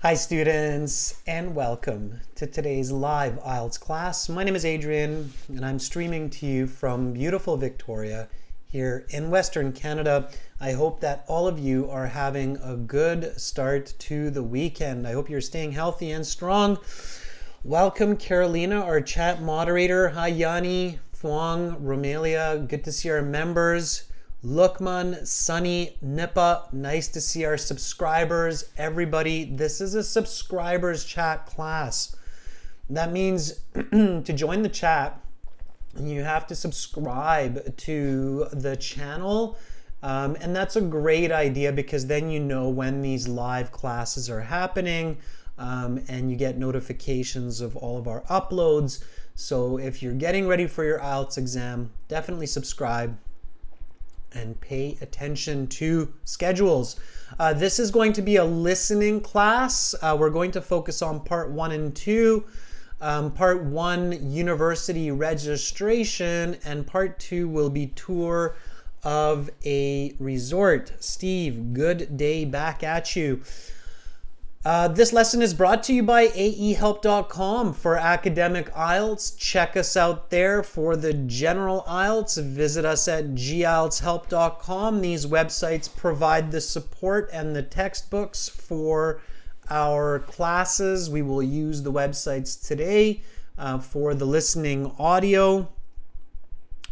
Hi students, and welcome to today's live IELTS class. My name is Adrian and I'm streaming to you from beautiful Victoria here in Western Canada. I hope that all of you are having a good start to the weekend. I hope you're staying healthy and strong. Welcome Carolina, our chat moderator. Hi Yanni, Fuang, Romelia, good to see our members. Lukman, Sunny, Nipa, nice to see our subscribers. Everybody, this is a subscribers chat class. That means to join the chat, you have to subscribe to the channel. And that's a great idea because then you know when these live classes are happening and you get notifications of all of our uploads. So if you're getting ready for your IELTS exam, definitely subscribe and pay attention to schedules. This is going to be a listening class. We're going to focus on part 1 and 2. Part 1, university registration, and part 2 will be tour of a resort. Steve, good day back at you. This lesson is brought to you by aehelp.com for academic IELTS. Check us out there for the general IELTS. Visit us at gieltshelp.com. These websites provide the support and the textbooks for our classes. We will use the websites today for the listening audio.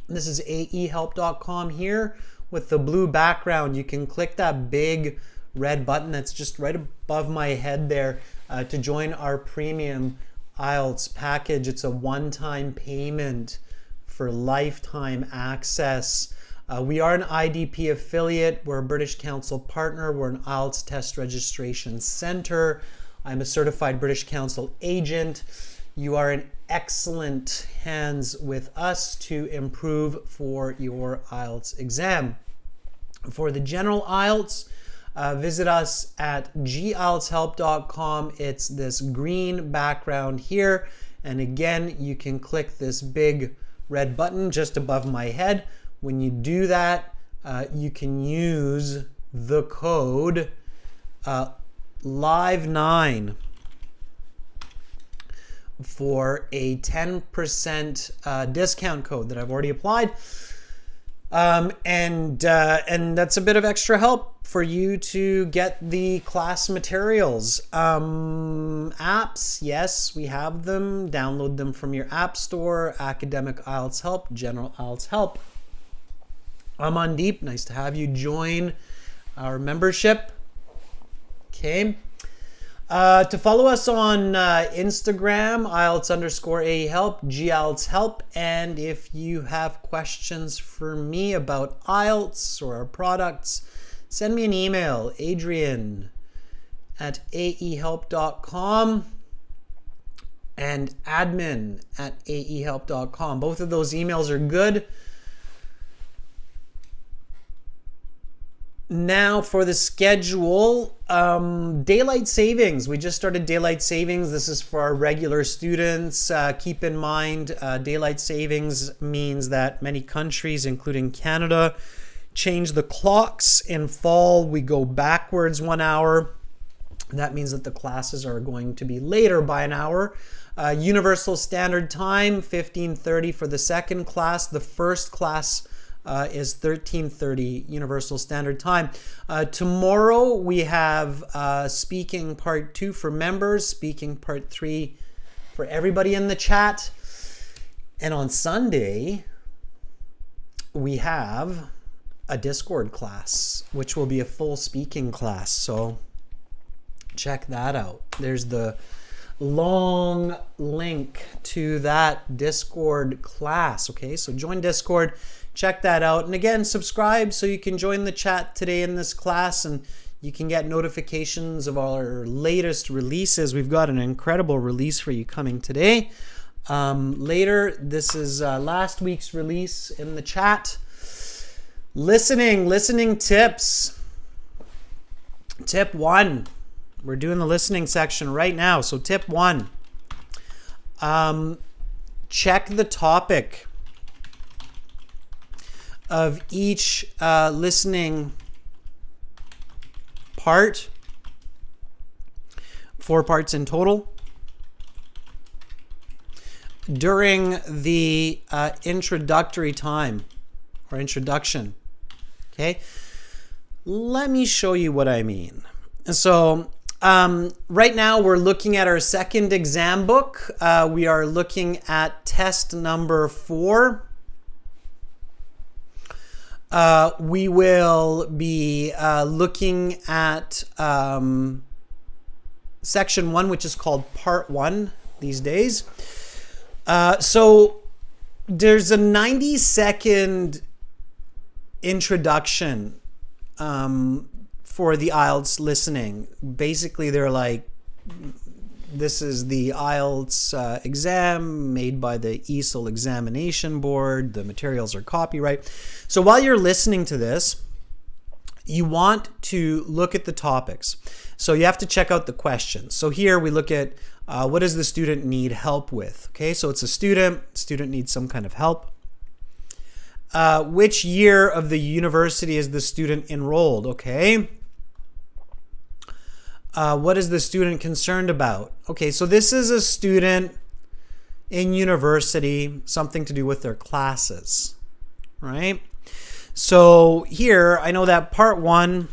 This is aehelp.com here with the blue background. You can click that big red button that's just right above my head there to join our premium IELTS package. It's a one-time payment for lifetime access. We are an IDP affiliate. We're a British Council partner. We're an IELTS test registration center. I'm a certified British Council agent. You are in excellent hands with us to improve for your IELTS exam. For the general IELTS, visit us at gieltshelp.com. It's this green background here. And again, you can click this big red button just above my head. When you do that, you can use the code LIVE9 for a 10% discount code that I've already applied. And that's a bit of extra help for you to get the class materials. Apps, yes, we have them. Download them from your app store. Academic IELTS Help, General IELTS Help. Amandeep, nice to have you join our membership. Okay. To follow us on Instagram, IELTS_AHelp, GIELTS Help. And if you have questions for me about IELTS or our products, send me an email, adrian@aehelp.com and admin@aehelp.com. Both of those emails are good. Now for the schedule, daylight savings. We just started daylight savings. This is for our regular students. Keep in mind, daylight savings means that many countries, including Canada, change the clocks. In fall, we go backwards 1 hour. That means that the classes are going to be later by an hour. Universal Standard Time, 15:30 for the second class. The first class is 13:30 Universal Standard Time. Tomorrow we have speaking part 2 for members, speaking part 3 for everybody in the chat. And on Sunday, we have a Discord class, which will be a full speaking class. So check that out. There's the long link to that Discord class. Okay, so join Discord. Check that out. And again, subscribe so you can join the chat today in this class and you can get notifications of our latest releases. We've got an incredible release for you coming today. Later, this is last week's release in the chat. Listening tips. Tip 1. We're doing the listening section right now. So tip 1. Check the topic of each listening part 4 parts in total. During the introductory time or introduction. Okay, let me show you what I mean. So right now we're looking at our second exam book. We are looking at test number 4. We will be looking at section 1, which is called part 1 these days. So there's a 90-second introduction for the IELTS listening. Basically, they're like, this is the IELTS exam made by the ESOL examination board. The materials are copyright. So while you're listening to this, you want to look at the topics. So you have to check out the questions. So here we look at what does the student need help with? Okay, so it's a student needs some kind of help. Which year of the university is the student enrolled? Okay. What is the student concerned about? Okay, so this is a student in university, something to do with their classes, right? So here, I know that part 1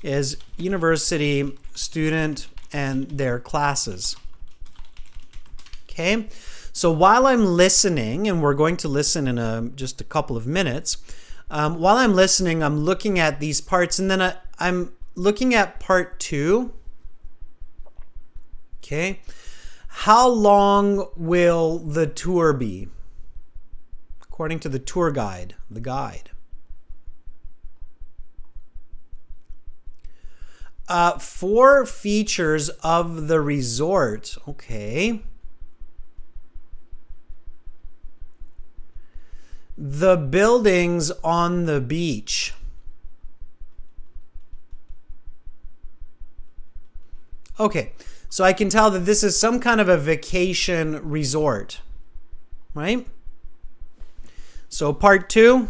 is university, student, and their classes. Okay, so while I'm listening, and we're going to listen in just a couple of minutes, while I'm listening, I'm looking at these parts, and then I'm looking at part 2. Okay, how long will the tour be? According to the tour guide, the guide. 4 features of the resort. Okay. The buildings on the beach. Okay, so I can tell that this is some kind of a vacation resort, right? So part 2.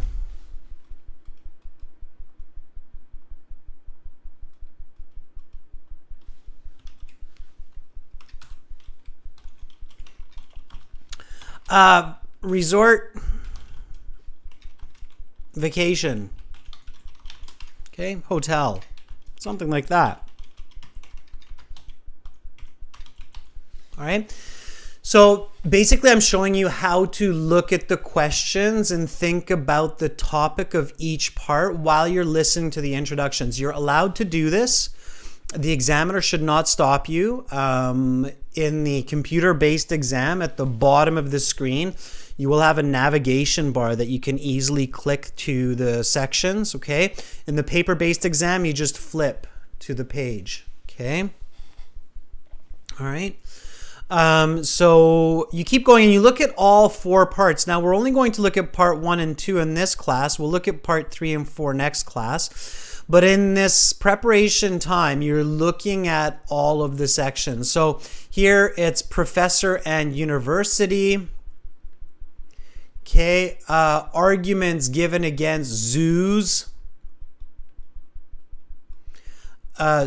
Resort, vacation, okay, hotel, something like that. All right. So basically, I'm showing you how to look at the questions and think about the topic of each part while you're listening to the introductions. You're allowed to do this. The examiner should not stop you. In the computer-based exam, at the bottom of the screen, you will have a navigation bar that you can easily click to the sections, okay? In the paper-based exam, you just flip to the page, okay? All right. So you keep going and you look at all 4 parts. Now we're only going to look at part 1 and 2 in this class. We'll look at part 3 and 4 next class. But in this preparation time, you're looking at all of the sections. So here it's professor and university. Okay, arguments given against zoos.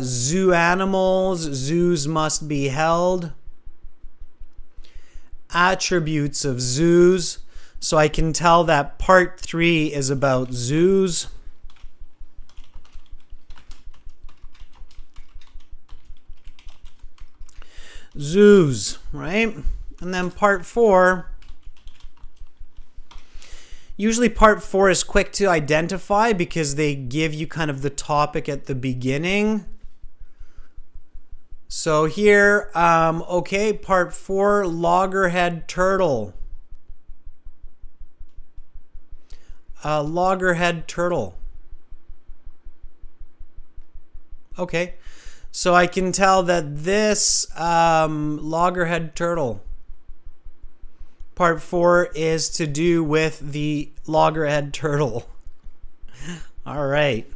Zoo animals, zoos must be held. Attributes of zoos. So I can tell that part 3 is about zoos. Zoos, right? And then part 4. Usually part 4 is quick to identify because they give you kind of the topic at the beginning. So here, okay, part 4, loggerhead turtle. Loggerhead turtle. Okay, so I can tell that this loggerhead turtle, part 4 is to do with the loggerhead turtle. All right.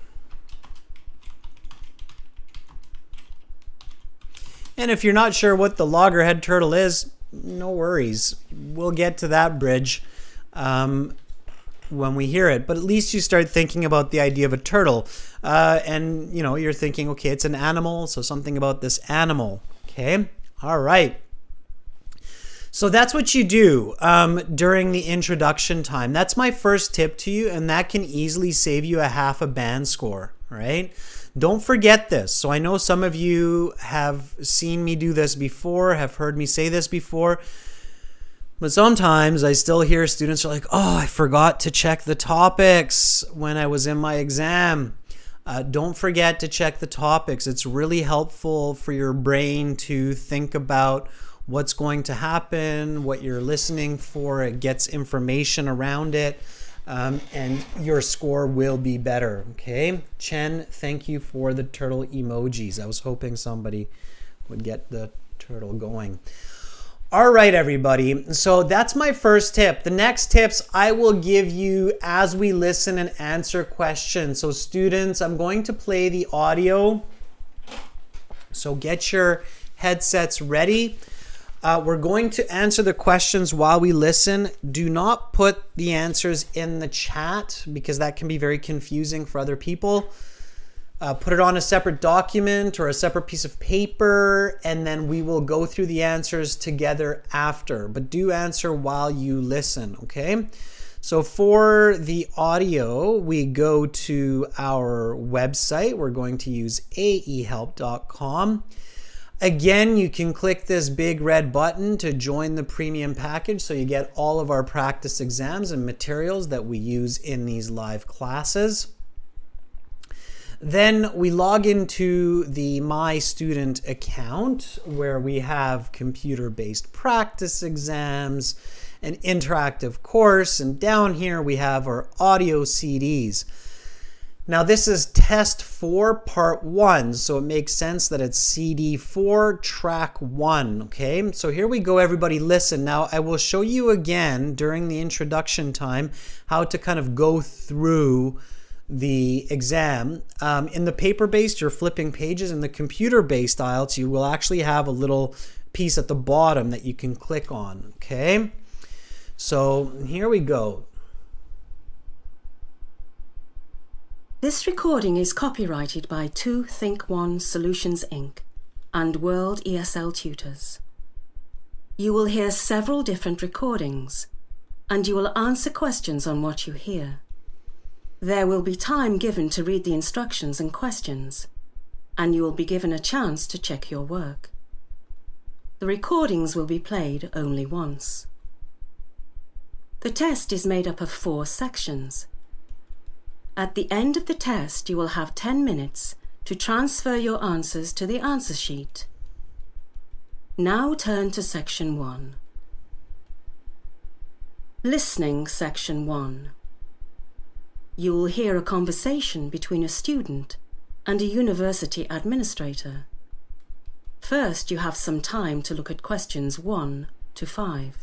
And if you're not sure what the loggerhead turtle is, no worries. We'll get to that bridge. when we hear it, but at least you start thinking about the idea of a turtle. And, you're thinking, okay, it's an animal, so something about this animal. Okay, all right. So that's what you do during the introduction time. That's my first tip to you, and that can easily save you a half a band score, right? Don't forget this. So I know some of you have seen me do this before, have heard me say this before, but sometimes I still hear students are like, oh, I forgot to check the topics when I was in my exam. Don't forget to check the topics. It's really helpful for your brain to think about what's going to happen, what you're listening for. It gets information around it, and your score will be better. Okay, Chen, thank you for the turtle emojis. I was hoping somebody would get the turtle going. All right, everybody. So that's my first tip. The next tips I will give you as we listen and answer questions. So students, I'm going to play the audio. So get your headsets ready. We're going to answer the questions while we listen. Do not put the answers in the chat because that can be very confusing for other people. Put it on a separate document or a separate piece of paper, and then we will go through the answers together after. But do answer while you listen, okay? So for the audio, we go to our website. We're going to use aehelp.com. Again, you can click this big red button to join the premium package so you get all of our practice exams and materials that we use in these live classes. Then we log into the My Student account where we have computer-based practice exams, an interactive course, and down here we have our audio CDs. Now this is test 4 part 1, so it makes sense that it's CD 4 track 1, okay? So here we go, everybody, listen. Now I will show you again during the introduction time how to kind of go through the exam. In the paper-based, you're flipping pages. In the computer-based IELTS, you will actually have a little piece at the bottom that you can click on, okay? So here we go. This recording is copyrighted by 2 Think One Solutions Inc. and World ESL Tutors. You will hear several different recordings, and you will answer questions on what you hear. There will be time given to read the instructions and questions, and you will be given a chance to check your work. The recordings will be played only once. The test is made up of 4 sections. At the end of the test, you will have 10 minutes to transfer your answers to the answer sheet. Now turn to section 1. Listening section 1. You will hear a conversation between a student and a university administrator. First, you have some time to look at questions 1 to 5.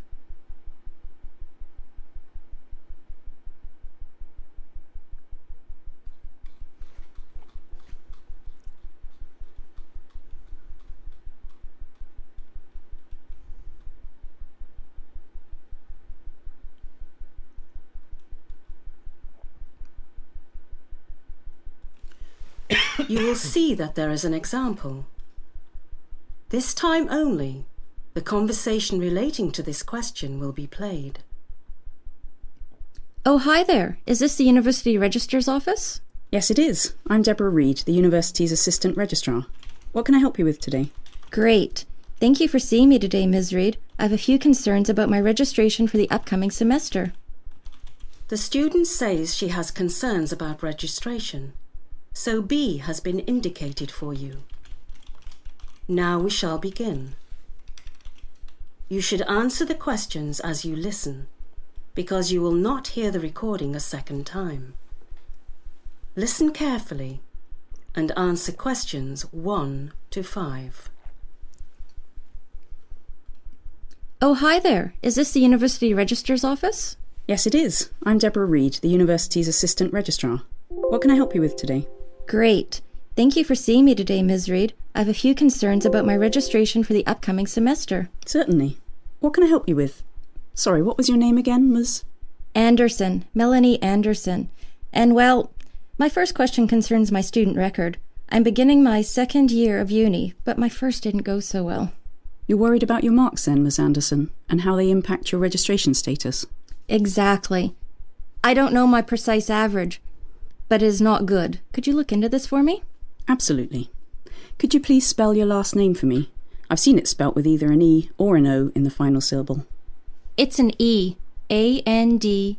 You will see that there is an example. This time only, the conversation relating to this question will be played. Oh, hi there. Is this the University Registrar's office? Yes, it is. I'm Deborah Reed, the university's Assistant Registrar. What can I help you with today? Great. Thank you for seeing me today, Ms. Reed. I have a few concerns about my registration for the upcoming semester. The student says she has concerns about registration, so B has been indicated for you. Now we shall begin. You should answer the questions as you listen, because you will not hear the recording a second time. Listen carefully and answer questions 1 to 5. Oh, hi there. Is this the University Registrar's office? Yes, it is. I'm Deborah Reed, the university's Assistant Registrar. What can I help you with today? Great. Thank you for seeing me today, Ms. Reed. I have a few concerns about my registration for the upcoming semester. Certainly. What can I help you with? Sorry, what was your name again, Ms.? Anderson, Melanie Anderson. And well, my first question concerns my student record. I'm beginning my second year of uni, but my first didn't go so well. You're worried about your marks then, Miss Anderson, and how they impact your registration status? Exactly. I don't know my precise average, but it is not good. Could you look into this for me? Absolutely. Could you please spell your last name for me? I've seen it spelt with either an E or an O in the final syllable. It's an E. Andersen.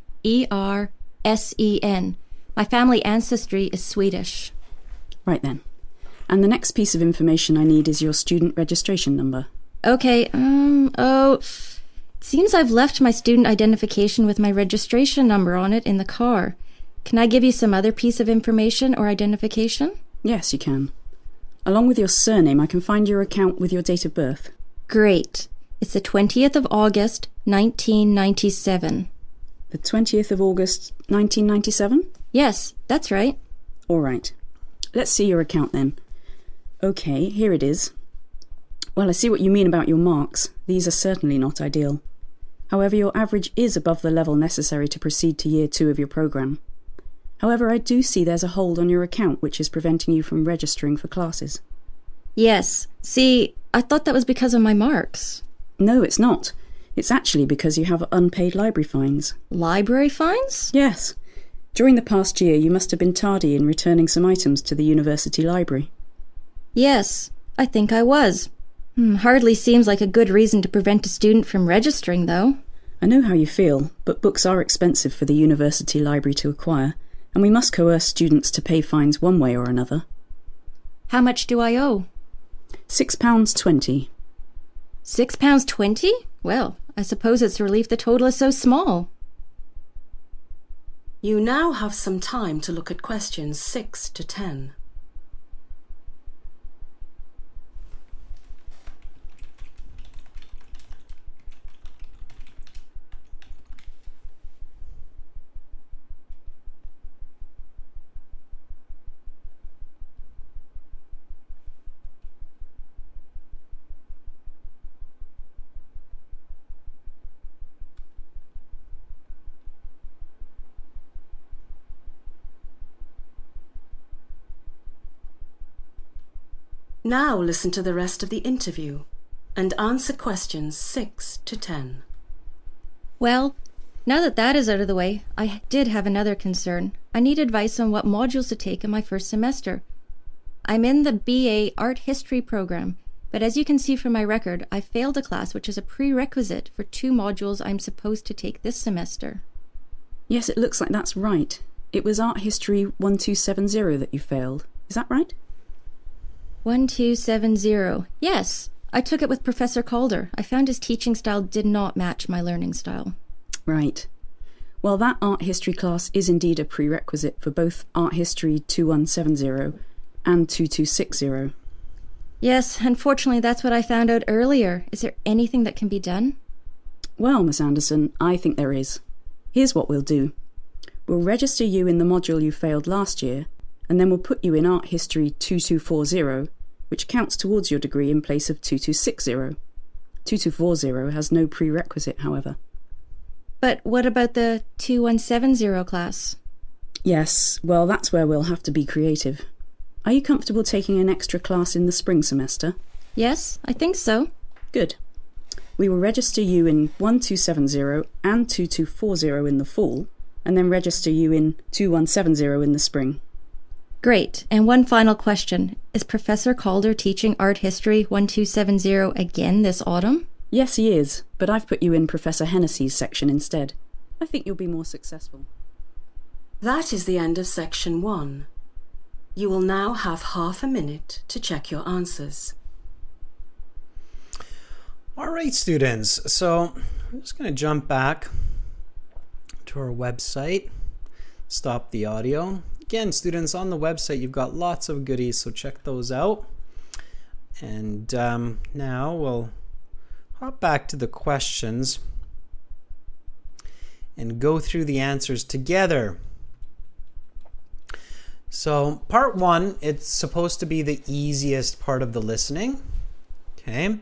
My family ancestry is Swedish. Right then. And the next piece of information I need is your student registration number. Okay, it seems I've left my student identification with my registration number on it in the car. Can I give you some other piece of information or identification? Yes, you can. Along with your surname, I can find your account with your date of birth. Great. It's the 20th of August, 1997. The 20th of August, 1997? Yes, that's right. All right. Let's see your account then. Okay, here it is. Well, I see what you mean about your marks. These are certainly not ideal. However, your average is above the level necessary to proceed to Year 2 of your programme. However, I do see there's a hold on your account which is preventing you from registering for classes. Yes. See, I thought that was because of my marks. No, it's not. It's actually because you have unpaid library fines. Library fines? Yes. During the past year, you must have been tardy in returning some items to the university library. Yes, I think I was. Hardly seems like a good reason to prevent a student from registering, though. I know how you feel, but books are expensive for the university library to acquire, and we must coerce students to pay fines one way or another. How much do I owe? £6.20. £6.20? Well, I suppose it's a relief the total is so small. You now have some time to look at questions 6 to 10. Now listen to the rest of the interview and answer questions 6 to 10. Well, now that that is out of the way, I did have another concern. I need advice on what modules to take in my first semester. I'm in the BA Art History program, but as you can see from my record, I failed a class which is a prerequisite for 2 modules I'm supposed to take this semester. Yes, it looks like that's right. It was Art History 1270 that you failed. Is that right? 1270. Yes, I took it with Professor Calder. I found his teaching style did not match my learning style. Right. Well, that art history class is indeed a prerequisite for both Art History 2170 and 2260. Yes, unfortunately that's what I found out earlier. Is there anything that can be done? Well, Miss Anderson, I think there is. Here's what we'll do. We'll register you in the module you failed last year, and then we'll put you in Art History 2240, which counts towards your degree in place of 2260. 2240 has no prerequisite, however. But what about the 2170 class? Yes, well, that's where we'll have to be creative. Are you comfortable taking an extra class in the spring semester? Yes, I think so. Good. We will register you in 1270 and 2240 in the fall, and then register you in 2170 in the spring. Great. And one final question. Is Professor Calder teaching Art History 1270 again this autumn? Yes, he is, but I've put you in Professor Hennessy's section instead. I think you'll be more successful. That is the end of section 1. You will now have half a minute to check your answers. All right, students. So I'm just going to jump back to our website, stop the audio. Again, students, on the website, you've got lots of goodies, so check those out. And now we'll hop back to the questions and go through the answers together. So part 1, it's supposed to be the easiest part of the listening. Okay.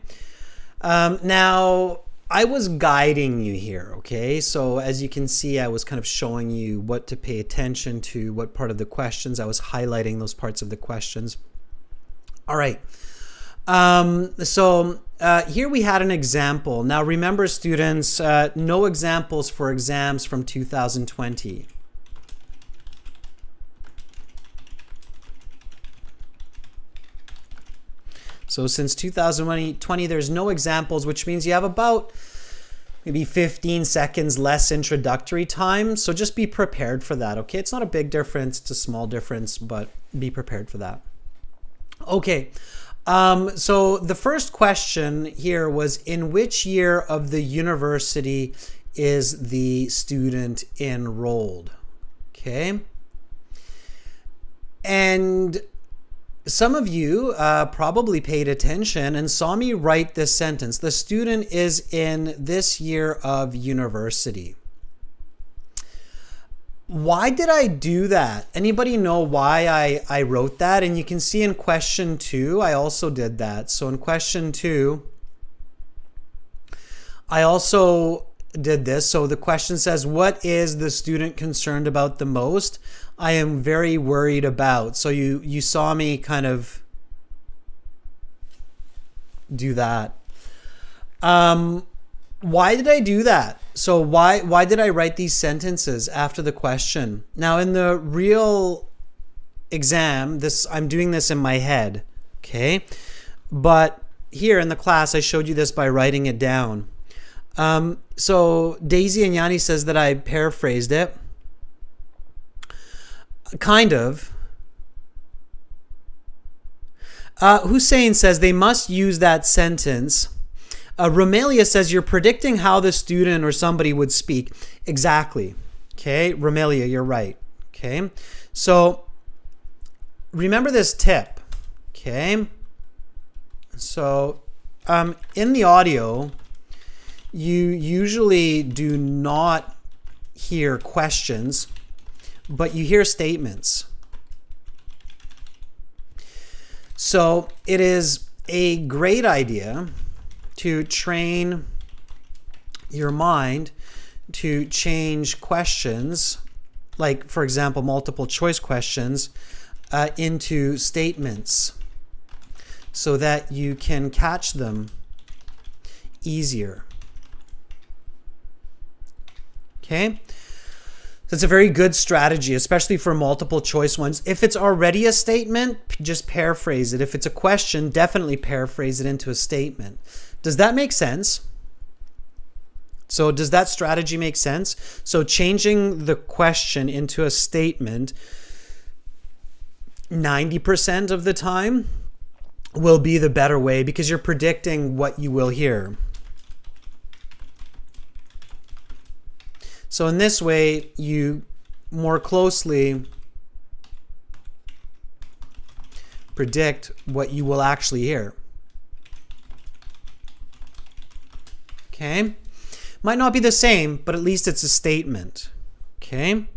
Now, I was guiding you here, okay? So as you can see, I was kind of showing you what to pay attention to, what part of the questions. I was highlighting those parts of the questions. All right. Here we had an example. Now remember, students, no examples for exams from 2020. So since 2020, there's no examples, which means you have about maybe 15 seconds less introductory time. So just be prepared for that, okay? It's not a big difference, it's a small difference, but be prepared for that. Okay, so the first question here was, in which year of the university is the student enrolled? Okay. And some of you probably paid attention and saw me write this sentence. The student is in this year of university. Why did I do that? Anybody know why I wrote that? And you can see in question 2, I also did that. So in question 2, I also did this. So the question says, what is the student concerned about the most? I am very worried about. So you saw me kind of do that. Why did I do that? So why did I write these sentences after the question? Now in the real exam, I'm doing this in my head, okay? But here in the class, I showed you this by writing it down. So Daisy and Yanni says that I paraphrased it. Kind of. Hussein says they must use that sentence. Romelia says you're predicting how the student or somebody would speak. Exactly. Okay, Romelia, you're right. Okay, so remember this tip. Okay, so in the audio, you usually do not hear questions, but you hear statements. So it is a great idea to train your mind to change questions, like for example, multiple choice questions, into statements so that you can catch them easier. Okay? So it's a very good strategy, especially for multiple choice ones. If it's already a statement, just paraphrase it. If it's a question, definitely paraphrase it into a statement. Does that make sense? So does that strategy make sense? So changing the question into a statement 90% of the time will be the better way because you're predicting what you will hear. So in this way, you more closely predict what you will actually hear. Okay? Might not be the same, but at least it's a statement. Okay?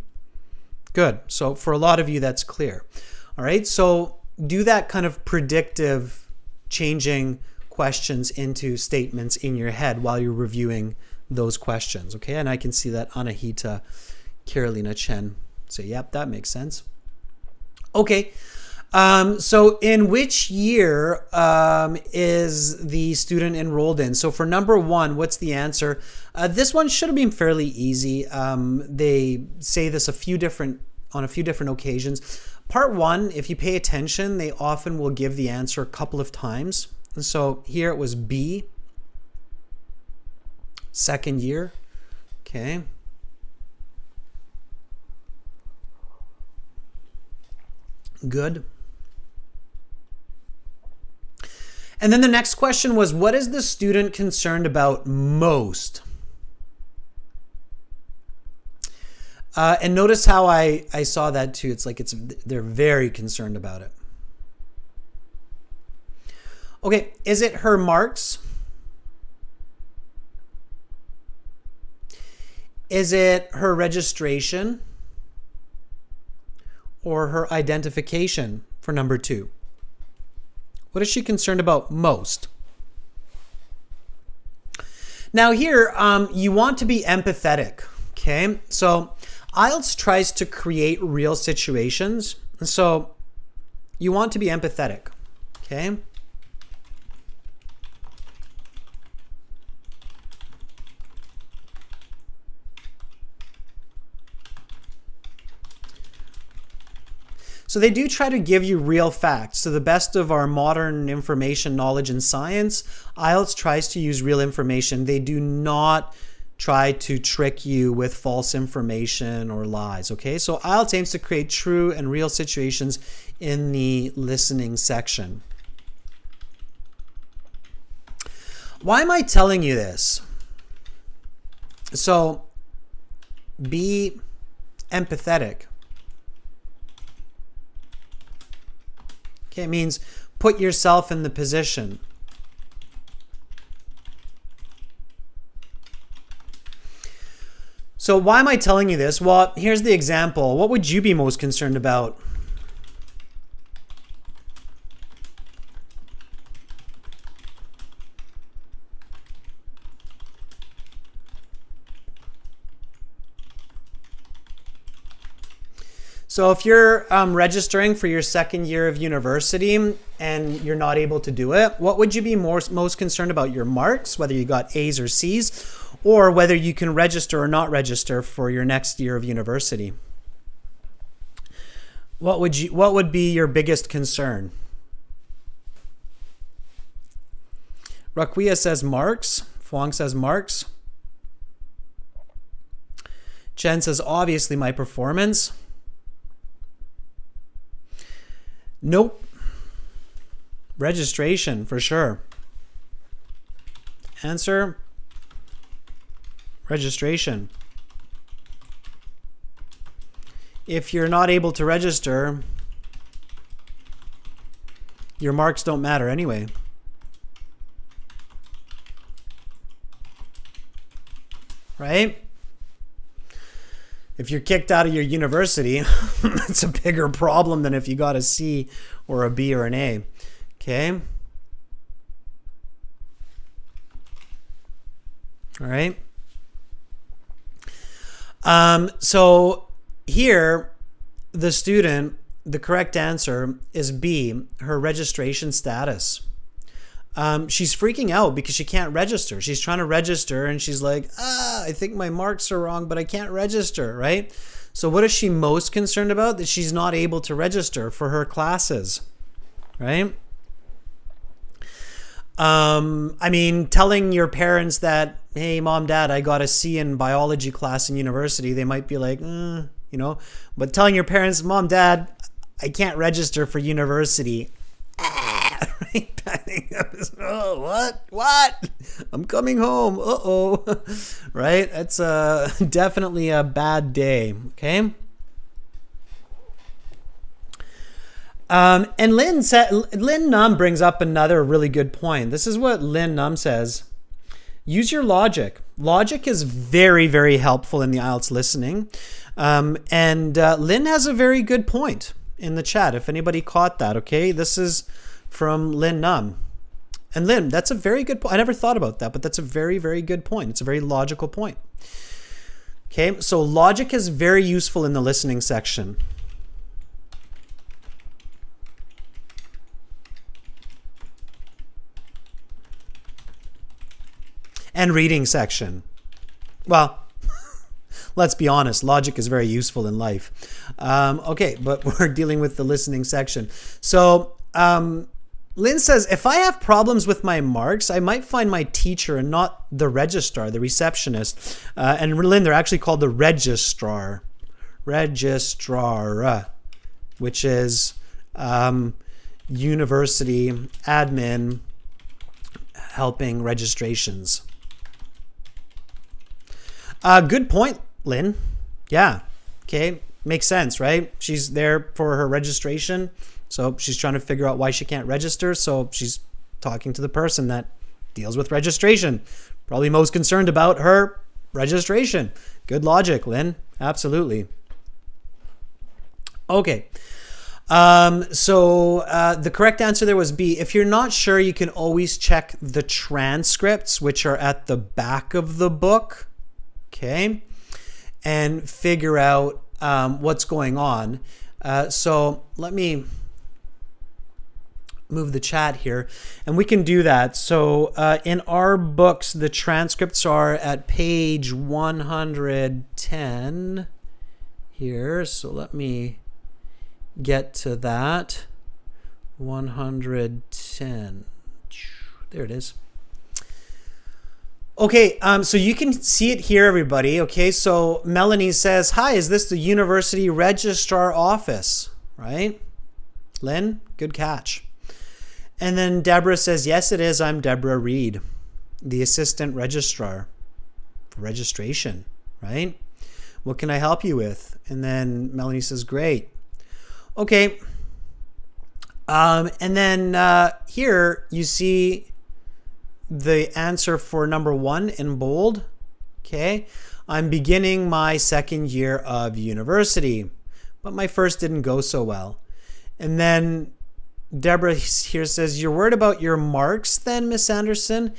Good. So for a lot of you, that's clear. All right? So do that kind of predictive changing questions into statements in your head while you're reviewing those questions. Okay? And I can see that Anahita Carolina Chen say, yep, that makes sense. Okay. So in which year is the student enrolled in? So for number 1, what's the answer? This one should have been fairly easy. They say this on a few different occasions. Part 1, if you pay attention, they often will give the answer a couple of times. And so here it was B, second year. Okay. Good. And then the next question was, what is the student concerned about most? And notice how I saw that too. It's like they're very concerned about it. Okay, is it her marks? Is it her registration? Or her identification for number 2? What is she concerned about most? Now here, you want to be empathetic, okay? So IELTS tries to create real situations. So you want to be empathetic, okay? So they do try to give you real facts. To the best of our modern information, knowledge, and science, IELTS tries to use real information. They do not try to trick you with false information or lies, okay? So IELTS aims to create true and real situations in the listening section. Why am I telling you this? So be empathetic. Okay, it means put yourself in the position. So why am I telling you this? Well, here's the example. What would you be most concerned about? So if you're registering for your second year of university and you're not able to do it, what would you be most concerned about? Your marks, whether you got A's or C's, or whether you can register or not register for your next year of university? What would be your biggest concern? Raquia says marks. Fuang says marks. Chen says obviously my performance. Nope. Registration for sure. Answer: registration. If you're not able to register, your marks don't matter anyway. Right? If you're kicked out of your university, it's a bigger problem than if you got a C or a B or an A. Okay? All right? So here, the student, the correct answer is B, her registration status. She's freaking out because she can't register. She's trying to register and she's like, I think my marks are wrong, but I can't register, right? So what is she most concerned about? That she's not able to register for her classes, right? I mean, telling your parents that, hey, mom, dad, I got a C in biology class in university, they might be like, you know, but telling your parents, mom, dad, I can't register for university. Right? Oh, what? I'm coming home. Uh-oh. Right? That's definitely a bad day. Okay. And Lynn Num brings up another really good point. This is what Lynn Num says. Use your logic. Logic is very, very helpful in the IELTS listening. And Lynn has a very good point in the chat, if anybody caught that, okay? This is from Lynn Num. And Lynn, that's a very good point. I never thought about that, but that's a very, very good point. It's a very logical point. Okay, so logic is very useful in the listening section. And reading section. Well, let's be honest, logic is very useful in life. Okay, but we're dealing with the listening section. So Lynn says, if I have problems with my marks, I might find my teacher and not the registrar, the receptionist. And Lynn, they're actually called the registrar. Registrar, which is university admin helping registrations. Good point, Lynn. Yeah. Okay. Makes sense, right? She's there for her registration. So she's trying to figure out why she can't register. So she's talking to the person that deals with registration. Probably most concerned about her registration. Good logic, Lynn. Absolutely. Okay. The correct answer there was B. If you're not sure, you can always check the transcripts, which are at the back of the book, okay, and figure out what's going on. So let me move the chat here, and we can do that. So in our books, the transcripts are at page 110 here. So let me get to that. 110. There it is. Okay, so you can see it here, everybody. Okay, so Melanie says, hi, is this the University Registrar Office? Right? Lynn, good catch. And then Deborah says, yes, it is. I'm Deborah Reed, the Assistant Registrar for registration, right? What can I help you with? And then Melanie says, great. Okay. And then here you see the answer for number 1 in bold. Okay. I'm beginning my second year of university, but my first didn't go so well. And then Deborah here says, you're worried about your marks then, Miss Anderson,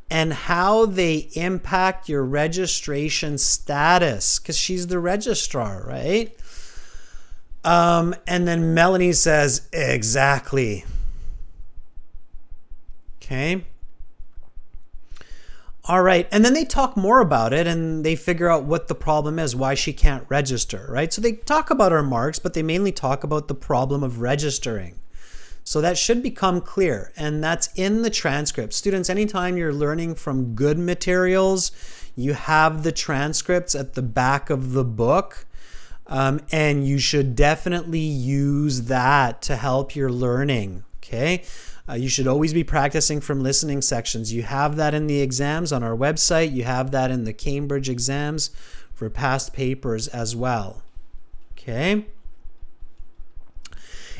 and how they impact your registration status, because she's the registrar, right? And then Melanie says, exactly. Okay. All right. And then they talk more about it and they figure out what the problem is, why she can't register, right? So they talk about her marks, but they mainly talk about the problem of registering. So that should become clear, and that's in the transcript. Students, anytime you're learning from good materials, you have the transcripts at the back of the book, and you should definitely use that to help your learning, okay? You should always be practicing from listening sections. You have that in the exams on our website. You have that in the Cambridge exams for past papers as well, okay?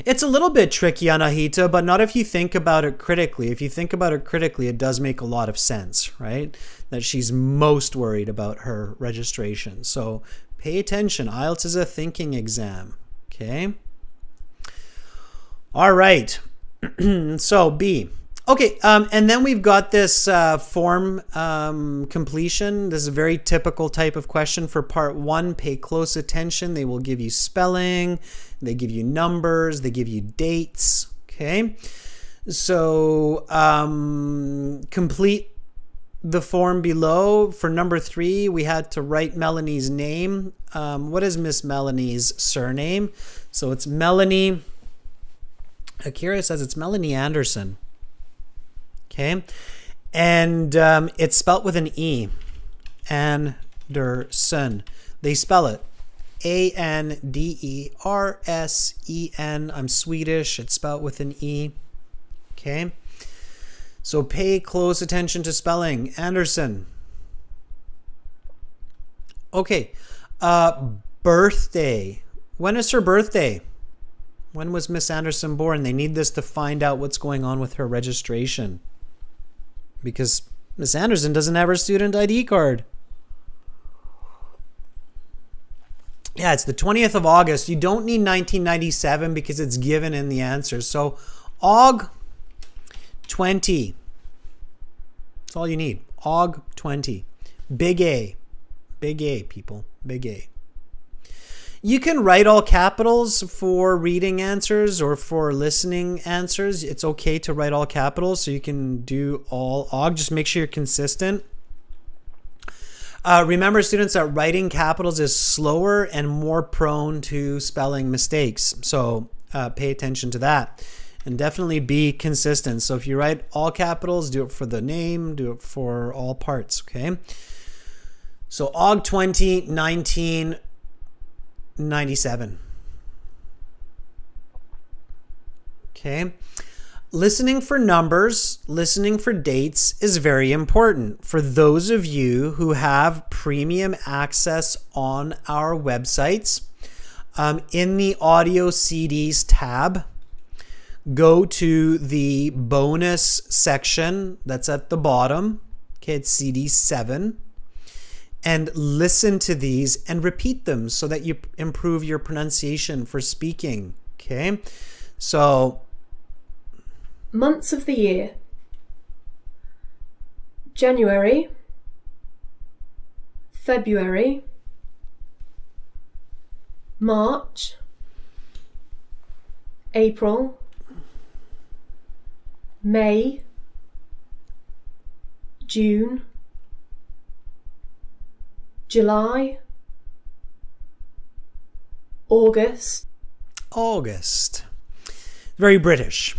It's a little bit tricky, Anahita, but not if you think about it critically. If you think about it critically, it does make a lot of sense, right? That she's most worried about her registration. So pay attention. IELTS is a thinking exam, okay? All right. So B. Okay, and then we've got this form completion. This is a very typical type of question for part 1. Pay close attention. They will give you spelling. They give you numbers. They give you dates. Okay, so complete the form below. For number 3, we had to write Melanie's name. What is Miss Melanie's surname? So it's Melanie. Akira says it's Melanie Anderson. Okay, and it's spelt with an E. Anderson. They spell it Andersen. I'm Swedish. It's spelled with an E. Okay, so pay close attention to spelling. Anderson. Okay, birthday. When is her birthday? When was Miss Anderson born? They need this to find out what's going on with her registration, because Miss Anderson doesn't have her student ID card. Yeah, it's the 20th of August. You don't need 1997 because it's given in the answer. So Aug 20. That's all you need. Aug 20. Big A. Big A, people. Big A. You can write all capitals for reading answers or for listening answers. It's okay to write all capitals, so you can do all Aug. Just make sure you're consistent. Remember, students, that writing capitals is slower and more prone to spelling mistakes. So pay attention to that. And definitely be consistent. So if you write all capitals, do it for the name, do it for all parts, okay? So Aug 20, 1997. Okay. Listening for numbers, listening for dates is very important. For those of you who have premium access on our websites, in the audio CDs tab, go to the bonus section that's at the bottom. Okay, it's CD 7. And listen to these and repeat them so that you improve your pronunciation for speaking. Okay, so months of the year: January, February, March, April, May, June, July, August. Very British,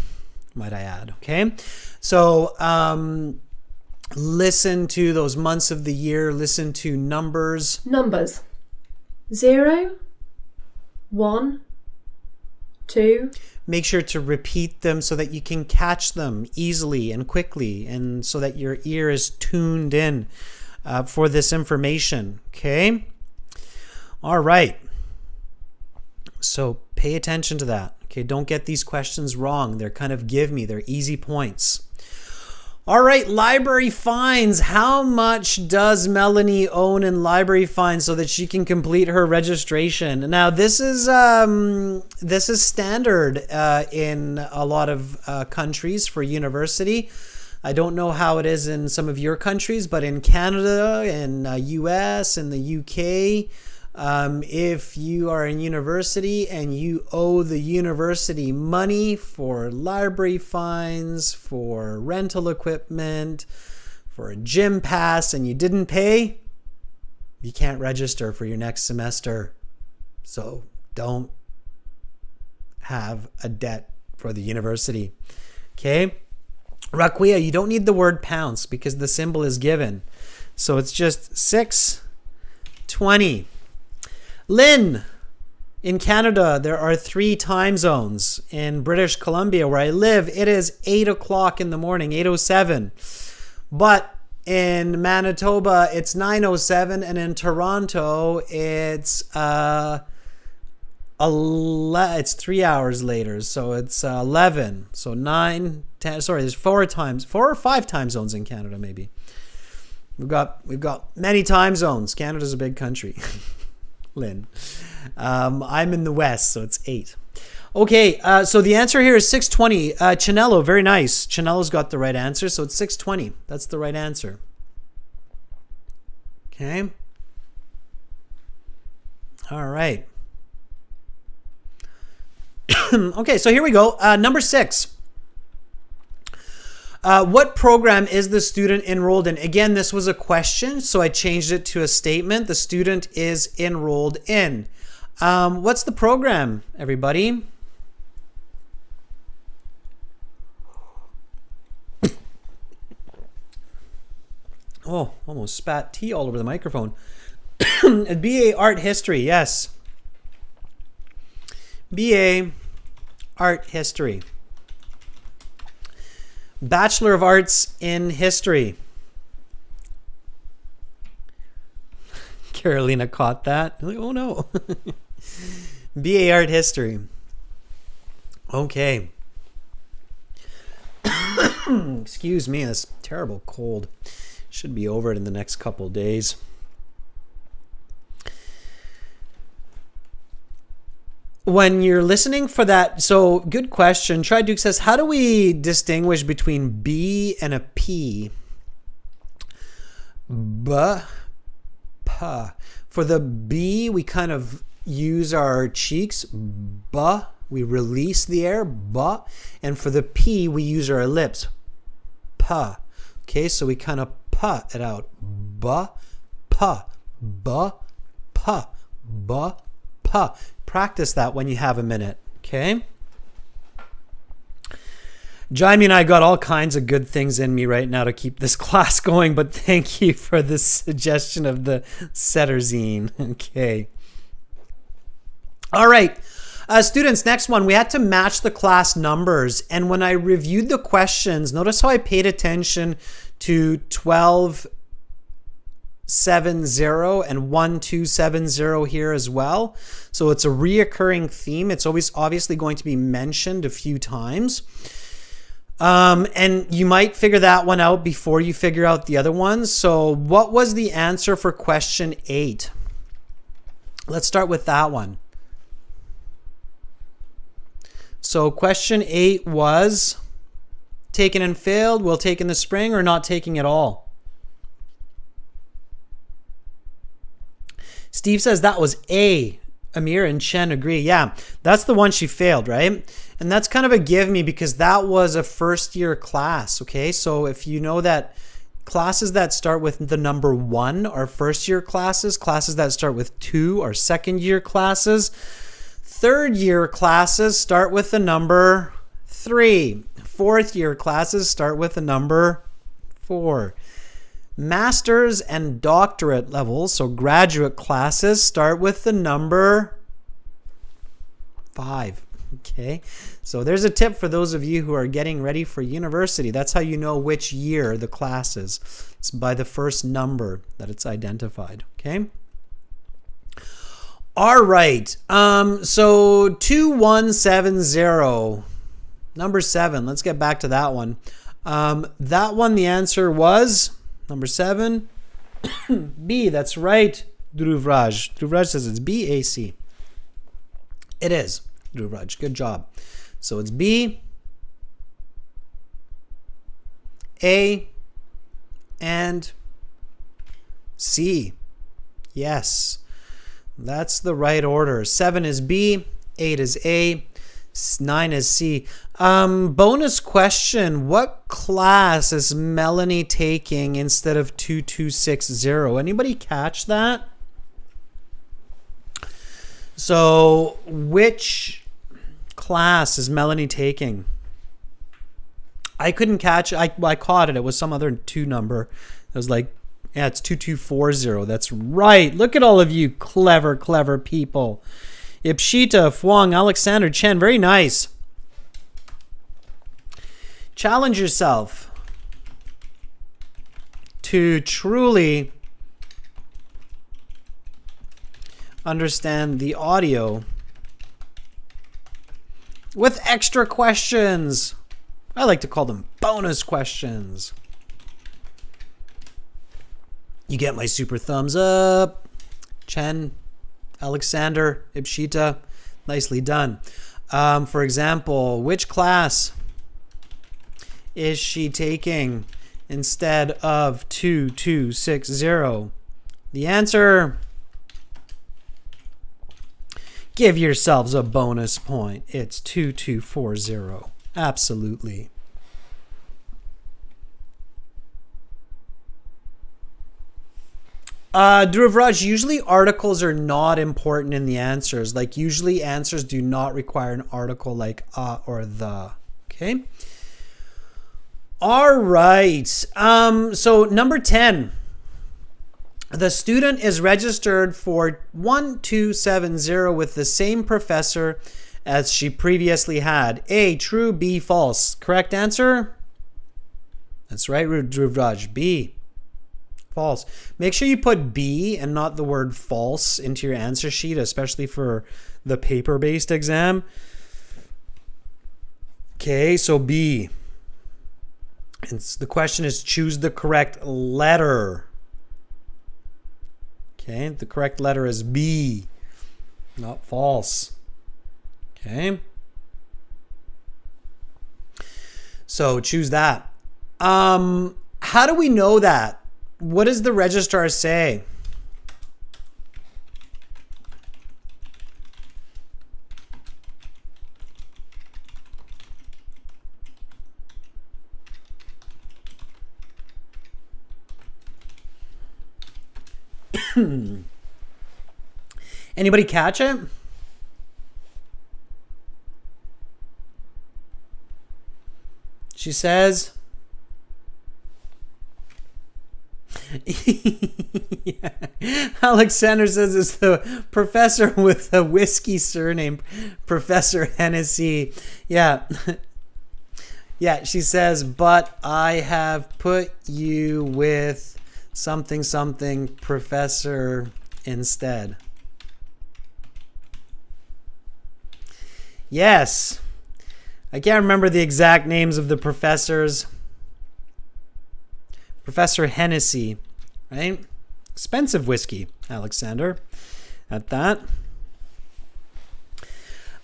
might I add. Okay, so listen to those months of the year. Listen to numbers. 0, 1, 2. Make sure to repeat them so that you can catch them easily and quickly, and so that your ear is tuned in for this information. Okay? All right. So pay attention to that. Okay, don't get these questions wrong. They're kind of they're easy points. All right, library fines. How much does Melanie own in library fines so that she can complete her registration? Now, this is standard in a lot of countries for university. I don't know how it is in some of your countries, but in Canada, in US, in the UK, if you are in university and you owe the university money for library fines, for rental equipment, for a gym pass, and you didn't pay, you can't register for your next semester. So don't have a debt for the university. Okay? Raquia, you don't need the word pounce because the symbol is given. So it's just 6:20. Lynn, in Canada, there are 3 time zones. In British Columbia, where I live, it is 8 o'clock in the morning, 8:07. But in Manitoba, it's 9:07, and in Toronto, it's 3 hours later, so it's 11. So 9, 10. Sorry, there's 4 or 5 time zones in Canada. Maybe we've got many time zones. Canada's a big country. Lynn. I'm in the West, so it's 8. Okay, so the answer here is 6:20. Chinello, very nice. Chinello's got the right answer, so it's 6:20. That's the right answer. Okay. All right. Okay, so here we go. Number 6. What program is the student enrolled in? Again, this was a question, so I changed it to a statement. The student is enrolled in. What's the program, everybody? Oh, almost spat tea all over the microphone. BA Art History, yes. BA Art History. Bachelor of Arts in History. Carolina caught that. Like, oh no. BA Art History. Okay. Excuse me, this terrible cold. Should be over it in the next couple days. When you're listening for that, so good question. Tri Duke says, how do we distinguish between B and a P? For the B, we kind of use our cheeks. We release the air. And for the P, we use our lips. Okay, so we kind of it out. Practice that when you have a minute, okay? Jaime and I got all kinds of good things in me right now to keep this class going, but thank you for the suggestion of the Setterzine. Okay. All right. Students, next one. We had to match the class numbers. And when I reviewed the questions, notice how I paid attention to 1270 and 1270 here as well. So it's a reoccurring theme. It's always obviously going to be mentioned a few times. And you might figure that one out before you figure out the other ones. So what was the answer for question 8? Let's start with that one. So question 8 was taken and failed, will take in the spring, or not taking at all? Steve says that was A. Amir and Chen agree. Yeah, that's the one she failed, right? And that's kind of a give me because that was a first year class, okay? So if you know that classes that start with the number 1 are first year classes, classes that start with 2 are second year classes, third year classes start with the number 3, fourth year classes start with the number 4. Master's and doctorate levels, so graduate classes, start with the number 5. Okay, so there's a tip for those of you who are getting ready for university. That's how you know which year the class is. It's by the first number that it's identified. Okay. All right. So 2170, number 7. Let's get back to that one. That one, the answer was number 7, B. That's right, Dhruvraj. Dhruvraj says it's B-A-C. It is, Dhruvraj. Good job. So it's B, A, and C. Yes, that's the right order. 7 is B, 8 is A, 9 is C. Bonus question. What class is Melanie taking instead of 2260? Anybody catch that? So which class is Melanie taking? I couldn't catch it. I caught it. It was some other 2 number. It was like, yeah, it's 2240. That's right. Look at all of you clever people. Ipshita, Fuang, Alexander, Chen. Very nice. Challenge yourself to truly understand the audio with extra questions. I like to call them bonus questions. You get my super thumbs up. Chen, Alexander, Ipshita, nicely done. For example, which class is she taking instead of 2260? The answer, give yourselves a bonus point. It's 2240. Absolutely. Dhruvraj, usually articles are not important in the answers. Like usually answers do not require an article like or the. Okay. All right. So number 10. The student is registered for 1270 with the same professor as she previously had. A, true, B, false. Correct answer? That's right, Dhruvraj. B, false. Make sure you put B and not the word false into your answer sheet, especially for the paper-based exam. Okay, so B. And the question is choose the correct letter. Okay, the correct letter is B, not false. Okay. So choose that. How do we know that? What does the registrar say? Anybody catch it? She says, yeah. Alexander says it's the professor with a whiskey surname, Professor Hennessy. Yeah. Yeah, she says, but I have put you with something something professor instead. Yes. I can't remember the exact names of the professors. Professor Hennessy, right? Expensive whiskey, Alexander, at that.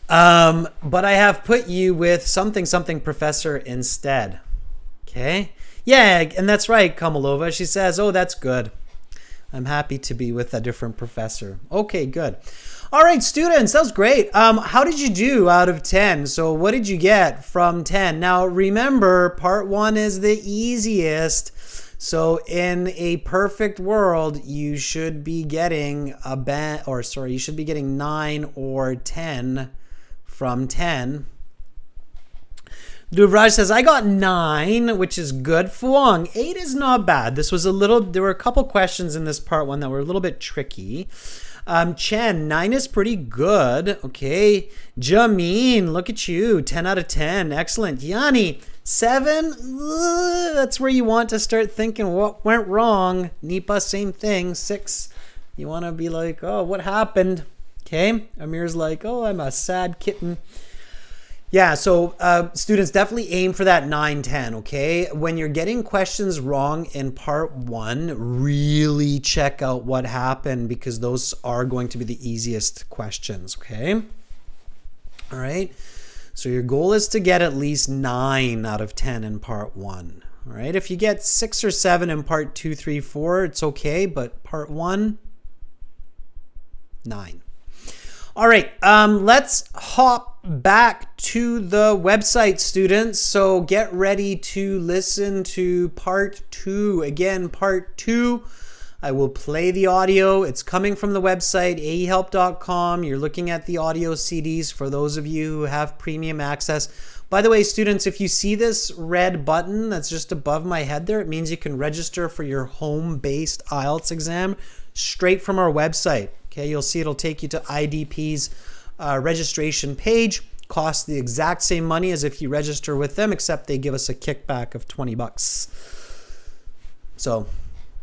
But I have put you with something professor instead. Okay? Yeah, and that's right, Kamalova. She says, oh, that's good. I'm happy to be with a different professor. Okay, good. All right, students, that was great. How did you do out of 10? So what did you get from 10? Now, remember, part 1 is the easiest. So in a perfect world, you should be getting you should be getting 9 or 10 from 10. Duvraj says, I got 9, which is good. Fuang, 8 is not bad. There were a couple questions in this part 1 that were a little bit tricky. Chen, 9 is pretty good. Okay. Jameen, look at you. 10 out of 10. Excellent. Yani, 7. That's where you want to start thinking what went wrong. Nipa, same thing. 6. You want to be like, oh, what happened? Okay. Amir's like, oh, I'm a sad kitten. Yeah, so students, definitely aim for that 9-10, okay? When you're getting questions wrong in part 1, really check out what happened because those are going to be the easiest questions, okay? All right, so your goal is to get at least 9 out of 10 in part 1, all right? If you get 6 or 7 in part 2, 3, 4, it's okay, but part 1, 9. All right, let's hop back to the website, students. So get ready to listen to part 2. Again, part 2, I will play the audio. It's coming from the website, aehelp.com. You're looking at the audio CDs for those of you who have premium access. By the way, students, if you see this red button that's just above my head there, it means you can register for your home-based IELTS exam straight from our website. Okay, you'll see it'll take you to IDP's registration page. Costs the exact same money as if you register with them, except they give us a kickback of $20. So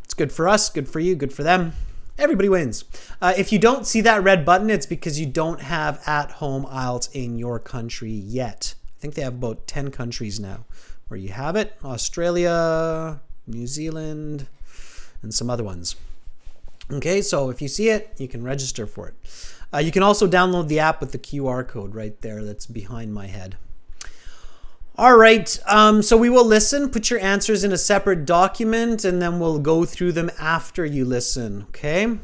it's good for us, good for you, good for them. Everybody wins. If you don't see that red button, it's because you don't have at-home IELTS in your country yet. I think they have about 10 countries now where you have it. Australia, New Zealand, and some other ones. Okay, so if you see it, you can register for it. You can also download the app with the QR code right there that's behind my head. All right, so we will listen. Put your answers in a separate document, and then we'll go through them after you listen, okay?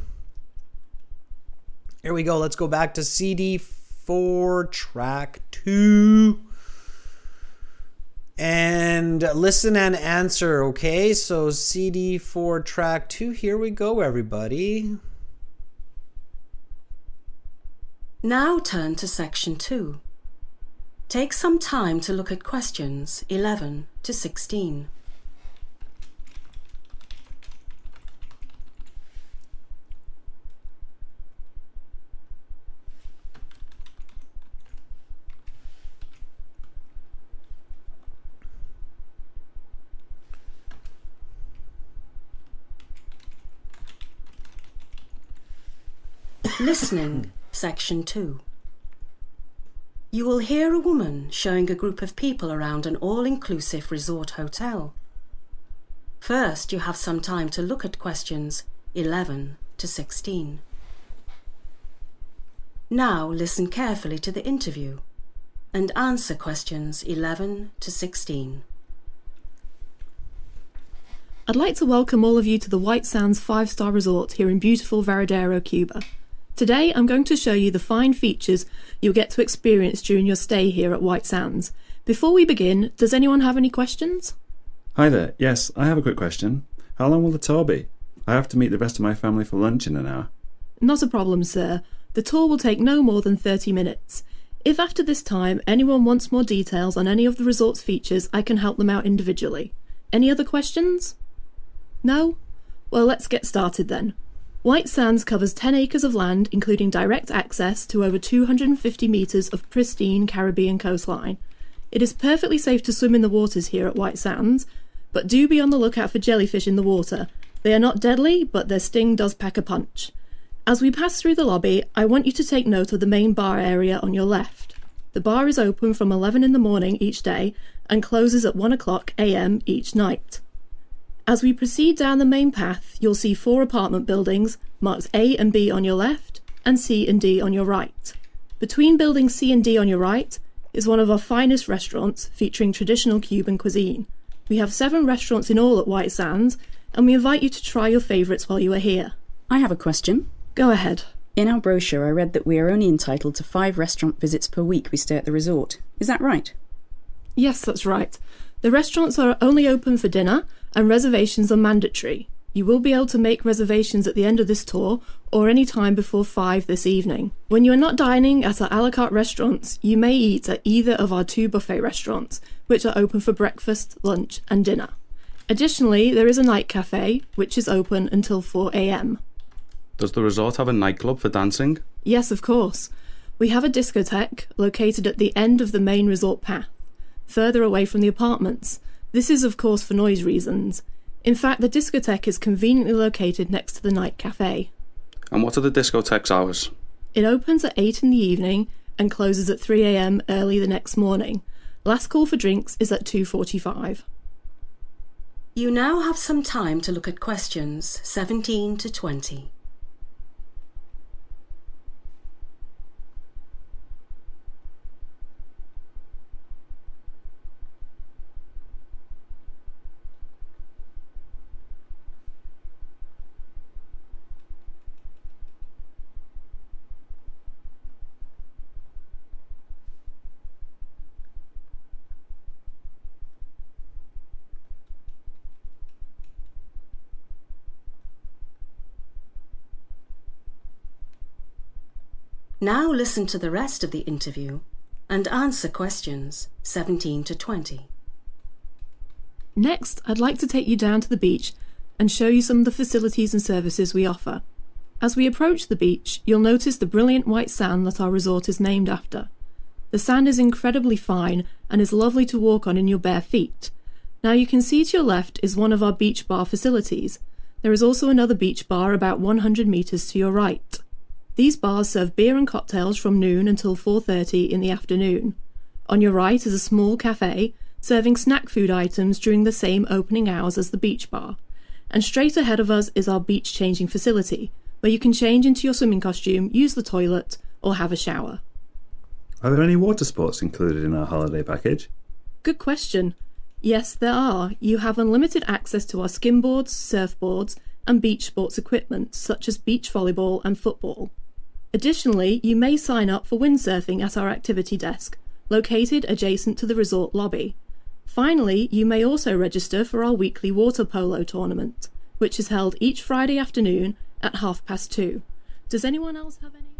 Here we go. Let's go back to CD4, track 2. And listen and answer, okay? So CD4 track 2, here we go, everybody. Now turn to section 2. Take some time to look at questions 11 to 16. Listening, section 2. You will hear a woman showing a group of people around an all-inclusive resort hotel. First, you have some time to look at questions 11 to 16. Now listen carefully to the interview and answer questions 11 to 16. I'd like to welcome all of you to the White Sands 5-star resort here in beautiful Varadero, Cuba. Today I'm going to show you the fine features you'll get to experience during your stay here at White Sands. Before we begin, does anyone have any questions? Hi there, yes, I have a quick question. How long will the tour be? I have to meet the rest of my family for lunch in an hour. Not a problem, sir. The tour will take no more than 30 minutes. If after this time anyone wants more details on any of the resort's features, I can help them out individually. Any other questions? No? Well, let's get started then. White Sands covers 10 acres of land, including direct access to over 250 metres of pristine Caribbean coastline. It is perfectly safe to swim in the waters here at White Sands, but do be on the lookout for jellyfish in the water. They are not deadly, but their sting does pack a punch. As we pass through the lobby, I want you to take note of the main bar area on your left. The bar is open from 11 in the morning each day and closes at 1 o'clock AM each night. As we proceed down the main path, you'll see 4 apartment buildings marked A and B on your left and C and D on your right. Between buildings C and D on your right is one of our finest restaurants featuring traditional Cuban cuisine. We have 7 restaurants in all at White Sands, and we invite you to try your favourites while you are here. I have a question. Go ahead. In our brochure, I read that we are only entitled to 5 restaurant visits per week we stay at the resort. Is that right? Yes, that's right. The restaurants are only open for dinner, and reservations are mandatory. You will be able to make reservations at the end of this tour or any time before 5 this evening. When you are not dining at our a la carte restaurants, you may eat at either of our 2 buffet restaurants, which are open for breakfast, lunch and dinner. Additionally, there is a night cafe, which is open until 4 a.m. Does the resort have a nightclub for dancing? Yes, of course. We have a discotheque located at the end of the main resort path, further away from the apartments. This is, of course, for noise reasons. In fact, the discotheque is conveniently located next to the night cafe. And what are the discotheque's hours? It opens at 8 in the evening and closes at 3 a.m. early the next morning. Last call for drinks is at 2:45. You now have some time to look at questions 17 to 20. Now listen to the rest of the interview and answer questions 17 to 20. Next, I'd like to take you down to the beach and show you some of the facilities and services we offer. As we approach the beach, you'll notice the brilliant white sand that our resort is named after. The sand is incredibly fine and is lovely to walk on in your bare feet. Now you can see to your left is one of our beach bar facilities. There is also another beach bar about 100 metres to your right. These bars serve beer and cocktails from noon until 4:30 in the afternoon. On your right is a small cafe serving snack food items during the same opening hours as the beach bar. And straight ahead of us is our beach changing facility, where you can change into your swimming costume, use the toilet, or have a shower. Are there any water sports included in our holiday package? Good question. Yes, there are. You have unlimited access to our skimboards, surfboards, and beach sports equipment, such as beach volleyball and football. Additionally, you may sign up for windsurfing at our activity desk, located adjacent to the resort lobby. Finally, you may also register for our weekly water polo tournament, which is held each Friday afternoon at 2:30. Does anyone else have any?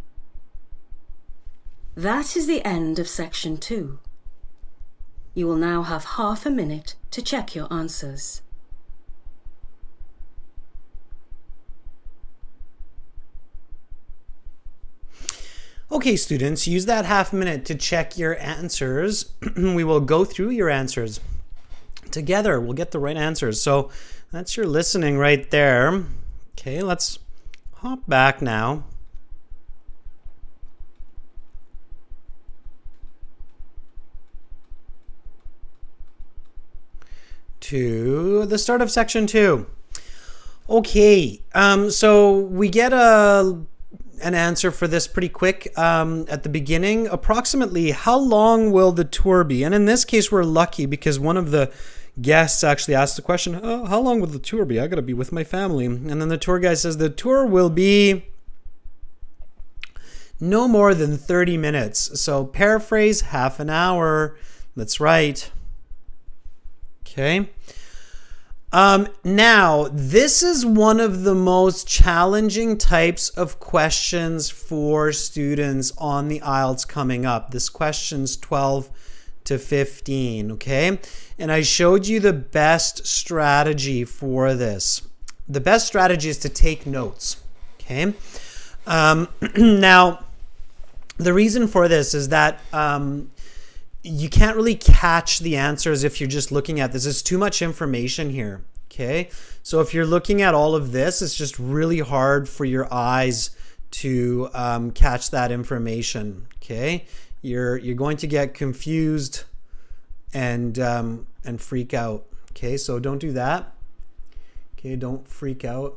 That is the end of section 2. You will now have half a minute to check your answers. Okay, students, use that half minute to check your answers. We will go through your answers together. We'll get the right answers. So that's your listening right there. Okay, let's hop back now. To the start of section 2. Okay, so we get an answer for this pretty quick at the beginning. Approximately how long will the tour be? And in this case, we're lucky because one of the guests actually asked the question, oh, how long will the tour be? I got to be with my family. And then the tour guide says the tour will be no more than 30 minutes. So paraphrase, half an hour. That's right. Okay. Now, this is one of the most challenging types of questions for students on the IELTS coming up. This question's 12 to 15, okay? And I showed you the best strategy for this. The best strategy is to take notes, okay? Now, the reason for this is that you can't really catch the answers if you're just looking at this. There's too much information here, okay? So if you're looking at all of this, it's just really hard for your eyes to catch that information, okay? You're going to get confused and freak out, okay? So don't do that, okay? Don't freak out.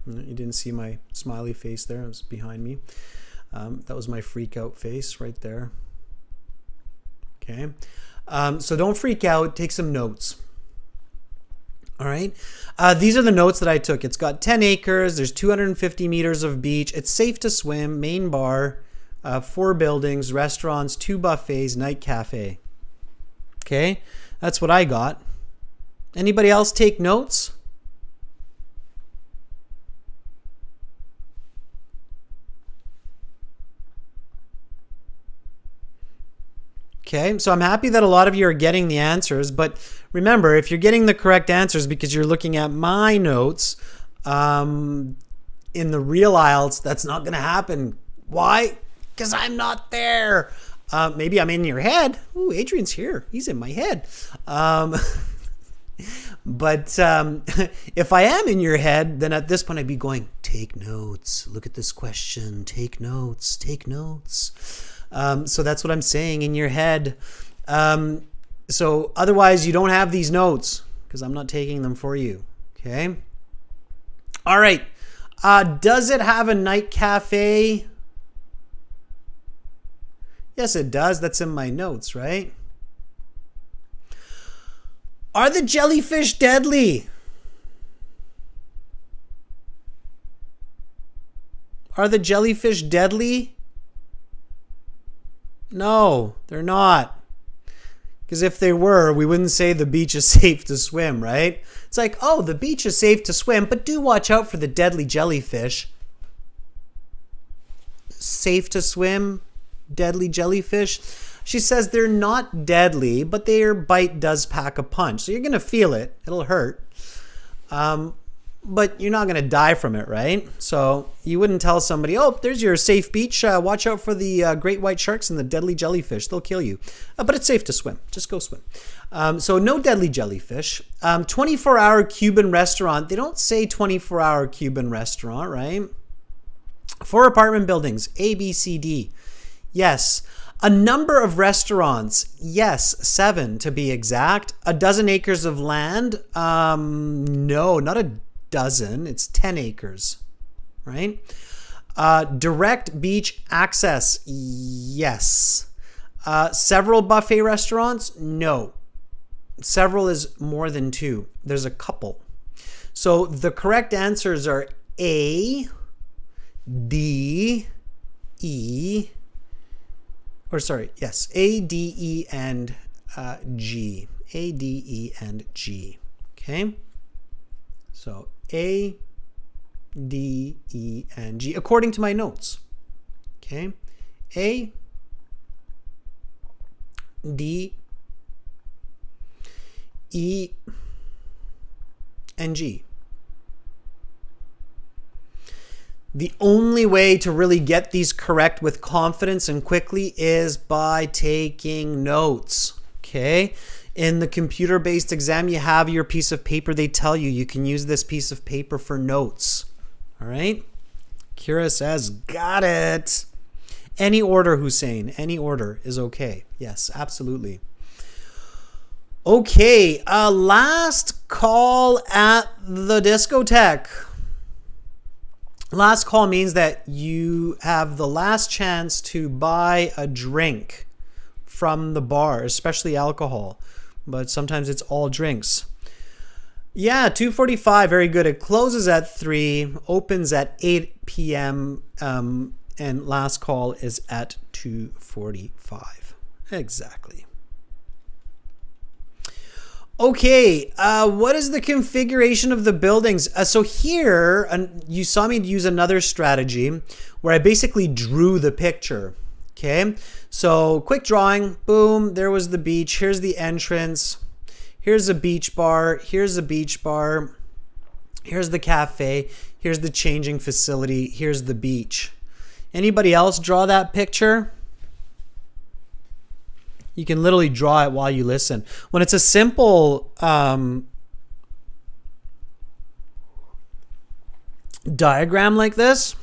You didn't see my smiley face there. It was behind me. That was my freak out face right there. Okay. So don't freak out. Take some notes. All right. These are the notes that I took. It's got 10 acres. There's 250 meters of beach. It's safe to swim. Main bar, 4 buildings, restaurants, 2 buffets, night cafe. Okay. That's what I got. Anybody else take notes? Okay, so I'm happy that a lot of you are getting the answers, but remember, if you're getting the correct answers because you're looking at my notes, in the real IELTS, that's not going to happen. Why? Because I'm not there. Maybe I'm in your head. Ooh, Adrian's here. He's in my head. But if I am in your head, then at this point I'd be going, take notes. Look at this question. Take notes. Take notes. So that's what I'm saying, in your head. So otherwise you don't have these notes because I'm not taking them for you. Okay. All right. Does it have a night cafe? Yes, it does. That's in my notes, right? Are the jellyfish deadly? Are the jellyfish deadly? No, they're not. Because if they were, we wouldn't say the beach is safe to swim, right? It's like, oh, the beach is safe to swim, but do watch out for the deadly jellyfish. Safe to swim, deadly jellyfish. She says they're not deadly, but their bite does pack a punch. So you're going to feel it. It'll hurt. But you're not going to die from it, right? So you wouldn't tell somebody, oh, there's your safe beach. Watch out for the great white sharks and the deadly jellyfish. They'll kill you. But it's safe to swim. Just go swim. So no deadly jellyfish. 24-hour Cuban restaurant. They don't say 24-hour Cuban restaurant, right? 4 apartment buildings. A, B, C, D. Yes. A number of restaurants. Yes. 7 to be exact. A dozen acres of land. No, not a dozen. It's 10 acres, right? Direct beach access. Yes. Several buffet restaurants. No. Several is more than 2. There's a couple. So the correct answers are A, D, E, or sorry, yes, A, D, E, and G. A, D, E, and G. Okay? So A, D, E, and G, according to my notes. Okay? A, D, E, and G. The only way to really get these correct with confidence and quickly is by taking notes. Okay? In the computer-based exam, you have your piece of paper. They tell you you can use this piece of paper for notes. All right? Kira says, got it. Any order, Hussein. Any order is okay. Yes, absolutely. Okay, last call at the discotheque. Last call means that you have the last chance to buy a drink from the bar, especially alcohol. But sometimes it's all drinks. Yeah, 2:45, very good. It closes at 3, opens at 8 p.m., and last call is at 2:45. Exactly. Okay, what is the configuration of the buildings? So here, you saw me use another strategy where I basically drew the picture. Okay, so quick drawing, boom, there was the beach. Here's the entrance. Here's a beach bar. Here's a beach bar. Here's the cafe. Here's the changing facility. Here's the beach. Anybody else draw that picture? You can literally draw it while you listen. When it's a simple diagram like this,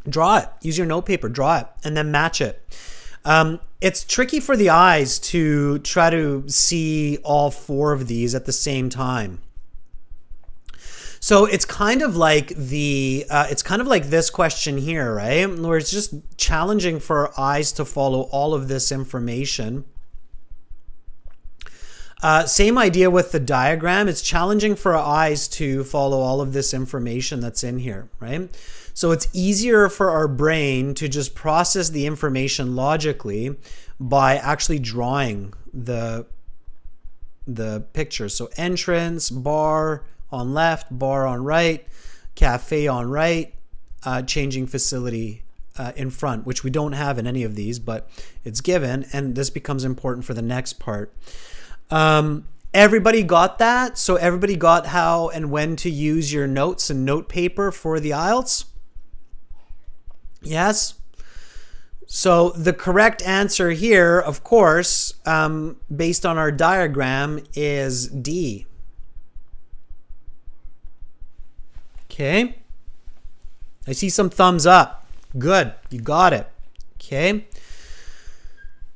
draw it. Use your notepaper, draw it, and then match it. It's tricky for the eyes to try to see all 4 of these at the same time. So it's kind of like this question here, right? Where it's just challenging for our eyes to follow all of this information. Same idea with the diagram. It's challenging for our eyes to follow all of this information that's in here, right? So it's easier for our brain to just process the information logically by actually drawing the picture. So entrance, bar on left, bar on right, cafe on right, changing facility in front, which we don't have in any of these, but it's given, and this becomes important for the next part. Everybody got that? So everybody got how and when to use your notes and note paper for the IELTS? Yes? So the correct answer here, of course, based on our diagram, is D. Okay. I see some thumbs up. Good. You got it. Okay.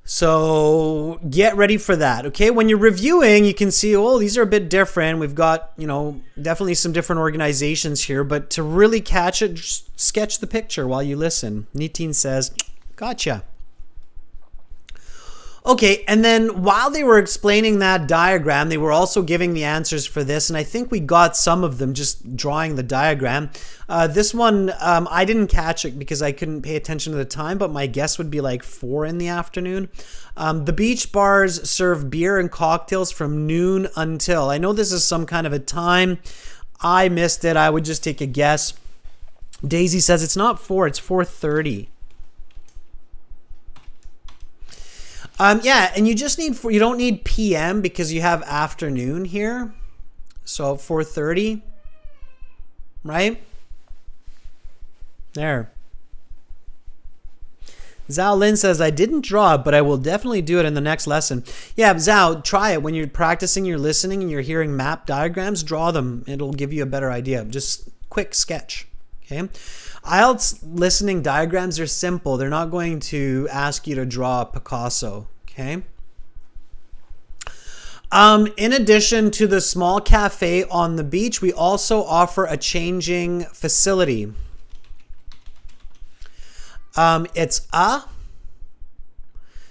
So get ready for that. Okay. When you're reviewing, you can see, oh, these are a bit different. We've got, definitely some different organizations here, but to really catch it, just sketch the picture while you listen. Nitin says, gotcha. Okay, and then while they were explaining that diagram, they were also giving the answers for this, and I think we got some of them just drawing the diagram. This one, I didn't catch it because I couldn't pay attention to the time, but my guess would be like 4 in the afternoon. The beach bars serve beer and cocktails from noon until. I know this is some kind of a time. I missed it. I would just take a guess. Daisy says it's not 4, it's 4:30. Yeah, and you don't need PM because you have afternoon here. So 4:30, right? There. Zhao Lin says, I didn't draw it, but I will definitely do it in the next lesson. Yeah, Zhao, try it. When you're practicing, you're listening, and you're hearing map diagrams, draw them. It'll give you a better idea. Just quick sketch, okay? IELTS listening diagrams are simple. They're not going to ask you to draw a Picasso, okay? In addition to the small cafe on the beach, we also offer a changing facility. It's a,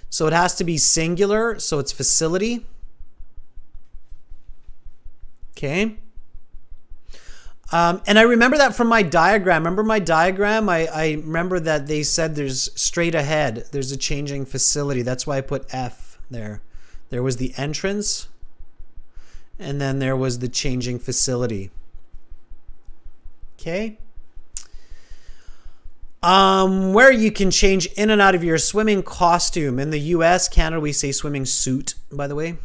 so it has to be singular, so it's facility. Okay. And I remember that from my diagram. Remember my diagram? I remember that they said there's straight ahead. There's a changing facility. That's why I put F there. There was the entrance, and then there was the changing facility. Okay. Where you can change in and out of your swimming costume. In the US, Canada, we say swimming suit, by the way.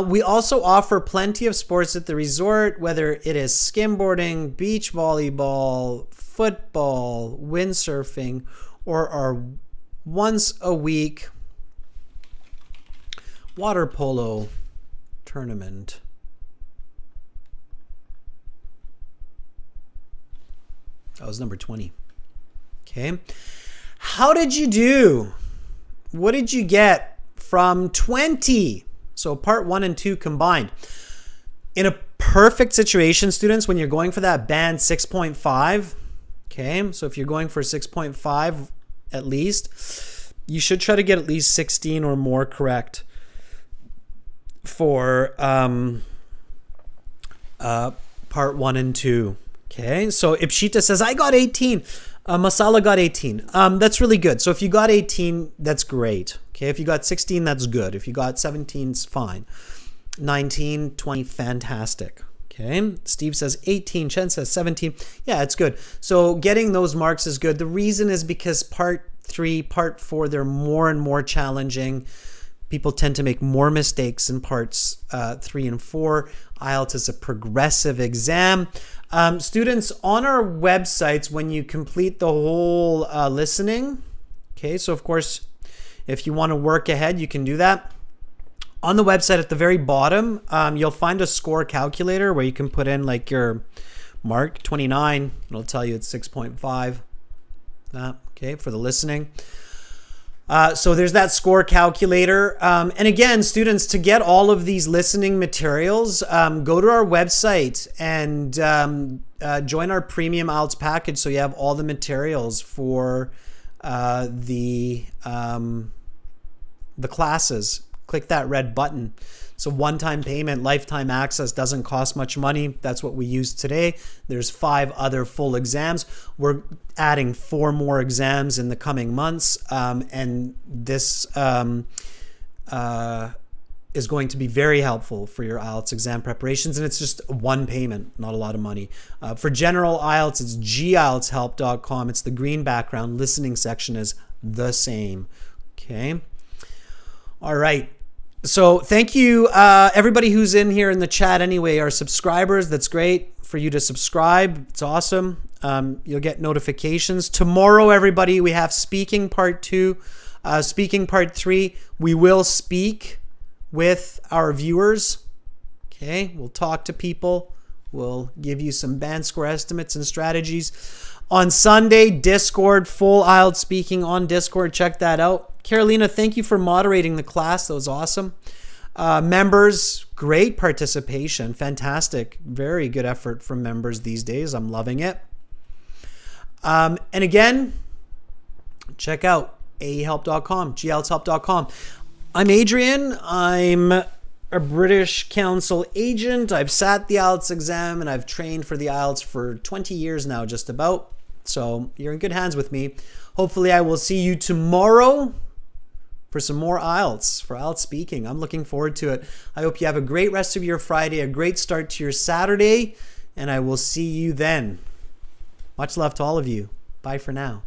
We also offer plenty of sports at the resort, whether it is skimboarding, beach volleyball, football, windsurfing, or our once a week water polo tournament. That was number 20. Okay. How did you do? What did you get from 20? So part 1 and 2 combined. In a perfect situation, students, when you're going for that band 6.5, okay, so if you're going for 6.5 at least, you should try to get at least 16 or more correct for part 1 and 2. Okay, so Ipshita says, I got 18. Masala got 18. That's really good. So if you got 18, that's great. Okay, if you got 16, that's good. If you got 17, it's fine. 19, 20, fantastic. Okay, Steve says 18. Chen says 17. Yeah, it's good. So getting those marks is good. The reason is because part 3, part 4, they're more and more challenging. People tend to make more mistakes in parts 3 and 4. IELTS is a progressive exam. Students, on our websites, when you complete the whole listening, okay, so of course, if you want to work ahead, you can do that. On the website at the very bottom, you'll find a score calculator where you can put in like your mark, 29. It'll tell you it's 6.5. Okay, for the listening. So there's that score calculator. And again, students, to get all of these listening materials, go to our website and join our premium IELTS package so you have all the materials for the classes. Click that red button. It's a one-time payment, lifetime access, doesn't cost much money. That's what we use today. There's 5 other full exams. We're adding 4 more exams in the coming months. And this is going to be very helpful for your IELTS exam preparations. And it's just one payment, not a lot of money. For general IELTS, it's gieltshelp.com. It's the green background. Listening section is the same. Okay. All right. So thank you, everybody who's in here in the chat anyway, our subscribers. That's great for you to subscribe. It's awesome. You'll get notifications. Tomorrow, everybody, we have speaking part 2. Speaking part 3, we will speak with our viewers. Okay, we'll talk to people. We'll give you some band score estimates and strategies. On Sunday, Discord, full IELTS speaking on Discord. Check that out. Carolina, thank you for moderating the class. That was awesome. Members, great participation. Fantastic. Very good effort from members these days. I'm loving it. And again, check out ahelp.com, gieltshelp.com. I'm Adrian. I'm a British Council agent. I've sat the IELTS exam and I've trained for the IELTS for 20 years now, just about. So you're in good hands with me. Hopefully I will see you tomorrow for some more IELTS, for IELTS speaking. I'm looking forward to it. I hope you have a great rest of your Friday, a great start to your Saturday, and I will see you then. Much love to all of you. Bye for now.